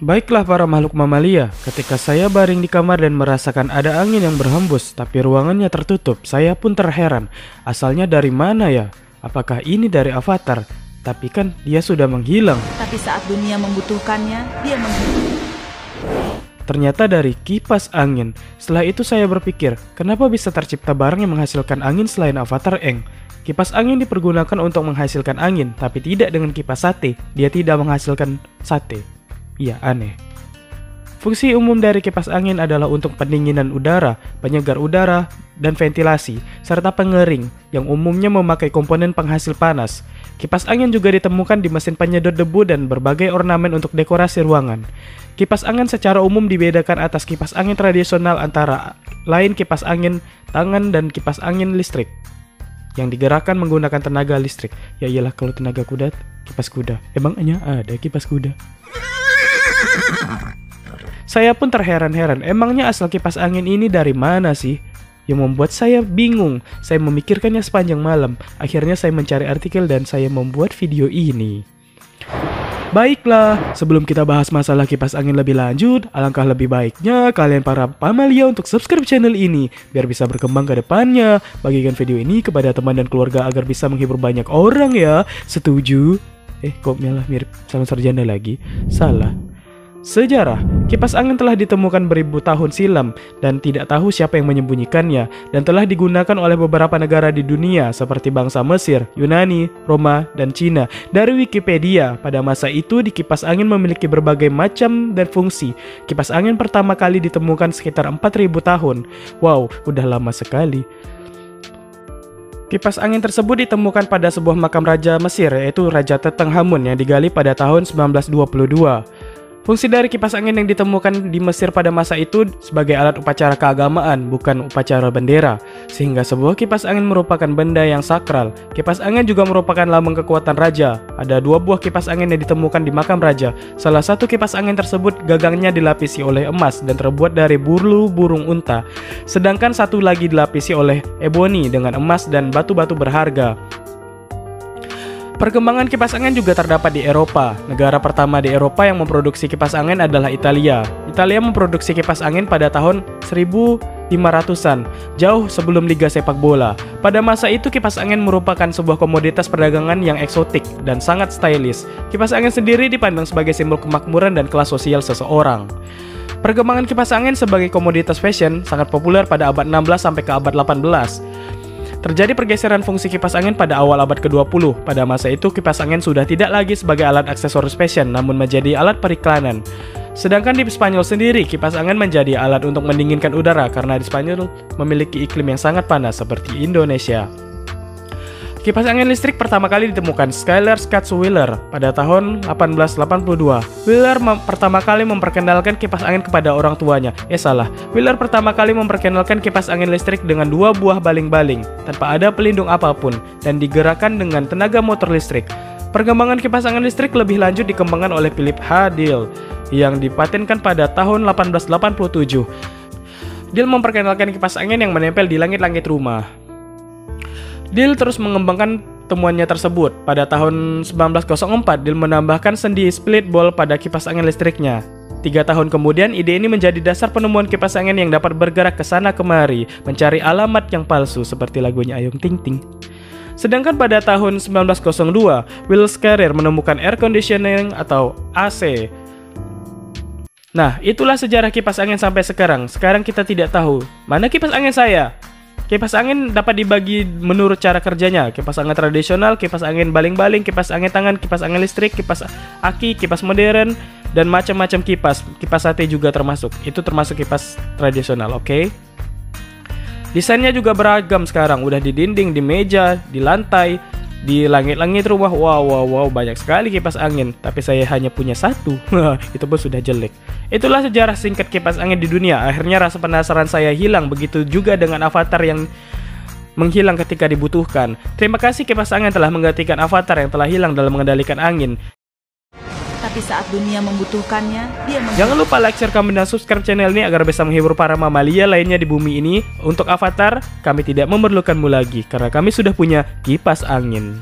Baiklah para makhluk mamalia, ketika saya baring di kamar dan merasakan ada angin yang berhembus, tapi ruangannya tertutup, saya pun terheran. Asalnya dari mana ya? Apakah ini dari Avatar? Tapi kan dia sudah menghilang. Tapi saat dunia membutuhkannya, dia menghilang. Ternyata dari kipas angin. Setelah itu saya berpikir, kenapa bisa tercipta barang yang menghasilkan angin selain Avatar Aang? Kipas angin dipergunakan untuk menghasilkan angin, tapi tidak dengan kipas sate. Dia tidak menghasilkan sate. Iya, aneh. Fungsi umum dari kipas angin adalah untuk pendinginan udara, penyegar udara, dan ventilasi, serta pengering yang umumnya memakai komponen penghasil panas. Kipas angin juga ditemukan di mesin penyedot debu dan berbagai ornamen untuk dekorasi ruangan. Kipas angin secara umum dibedakan atas kipas angin tradisional antara lain kipas angin tangan dan kipas angin listrik yang digerakkan menggunakan tenaga listrik. Ya iyalah, kalau tenaga kuda, kipas kuda. Emangnya ada kipas kuda? Saya pun terheran-heran, emangnya asal kipas angin ini dari mana sih? Yang membuat saya bingung, saya memikirkannya sepanjang malam. Akhirnya saya mencari artikel dan saya membuat video ini. Baiklah, sebelum kita bahas masalah kipas angin lebih lanjut, alangkah lebih baiknya kalian para pamalia untuk subscribe channel ini, biar bisa berkembang ke depannya. Bagikan video ini kepada teman dan keluarga agar bisa menghibur banyak orang ya. Setuju? Kok malah mirip sama sarjana lagi? Salah. Sejarah, kipas angin telah ditemukan beribu tahun silam dan tidak tahu siapa yang menyembunyikannya dan telah digunakan oleh beberapa negara di dunia seperti bangsa Mesir, Yunani, Roma, dan Cina. Dari Wikipedia, pada masa itu di kipas angin memiliki berbagai macam dan fungsi. Kipas angin pertama kali ditemukan sekitar 4000 tahun. Wow, udah lama sekali. Kipas angin tersebut ditemukan pada sebuah makam raja Mesir, yaitu Raja Tutankhamun yang digali pada tahun 1922. Fungsi dari kipas angin yang ditemukan di Mesir pada masa itu sebagai alat upacara keagamaan, bukan upacara bendera, sehingga sebuah kipas angin merupakan benda yang sakral. Kipas angin juga merupakan lambang kekuatan raja. Ada 2 buah kipas angin yang ditemukan di makam raja. Salah satu kipas angin tersebut gagangnya dilapisi oleh emas dan terbuat dari bulu burung unta, sedangkan satu lagi dilapisi oleh eboni dengan emas dan batu-batu berharga. Perkembangan kipas angin juga terdapat di Eropa. Negara pertama di Eropa yang memproduksi kipas angin adalah Italia. Italia memproduksi kipas angin pada tahun 1500-an, jauh sebelum Liga Sepak Bola. Pada masa itu kipas angin merupakan sebuah komoditas perdagangan yang eksotik dan sangat stylish. Kipas angin sendiri dipandang sebagai simbol kemakmuran dan kelas sosial seseorang. Perkembangan kipas angin sebagai komoditas fashion sangat populer pada abad 16 sampai ke abad 18. Terjadi pergeseran fungsi kipas angin pada awal abad ke-20. Pada masa itu kipas angin sudah tidak lagi sebagai alat aksesoris fashion, namun menjadi alat periklanan. Sedangkan di Spanyol sendiri, kipas angin menjadi alat untuk mendinginkan udara karena di Spanyol memiliki iklim yang sangat panas seperti Indonesia. Kipas angin listrik pertama kali ditemukan Schuyler Scott Wheeler pada tahun 1882. Wheeler pertama kali memperkenalkan kipas angin kepada orang tuanya. Salah. Wheeler pertama kali memperkenalkan kipas angin listrik dengan 2 buah baling-baling tanpa ada pelindung apapun dan digerakkan dengan tenaga motor listrik. Perkembangan kipas angin listrik lebih lanjut dikembangkan oleh Philip H. Dill yang dipatenkan pada tahun 1887. Dill memperkenalkan kipas angin yang menempel di langit-langit rumah. Dill terus mengembangkan temuannya tersebut. Pada tahun 1904, Dill menambahkan sendi split ball pada kipas angin listriknya. 3 tahun kemudian, ide ini menjadi dasar penemuan kipas angin yang dapat bergerak ke sana kemari, mencari alamat yang palsu seperti lagunya Ayung Ting Ting. Sedangkan pada tahun 1902, Willis Carrier menemukan air conditioning atau AC. Nah, itulah sejarah kipas angin sampai sekarang. Sekarang kita tidak tahu, mana kipas angin saya? Kipas angin dapat dibagi menurut cara kerjanya. Kipas angin tradisional, kipas angin baling-baling, kipas angin tangan, kipas angin listrik, kipas aki, kipas modern, dan macam-macam kipas. Kipas sate juga termasuk. Itu termasuk kipas tradisional, oke? Desainnya juga beragam sekarang. Udah di dinding, di meja, di lantai, di langit-langit rumah. Wow, banyak sekali kipas angin. Tapi saya hanya punya 1. Itu pun sudah jelek. Itulah sejarah singkat kipas angin di dunia. Akhirnya rasa penasaran saya hilang. Begitu juga dengan Avatar yang menghilang ketika dibutuhkan. Terima kasih kipas angin telah menggantikan Avatar yang telah hilang dalam mengendalikan angin. Tapi saat dunia membutuhkannya, dia menghilang. Jangan lupa like, share, komen, dan subscribe channel ini agar bisa menghibur para mamalia lainnya di bumi ini. Untuk Avatar, kami tidak memerlukanmu lagi karena kami sudah punya kipas angin.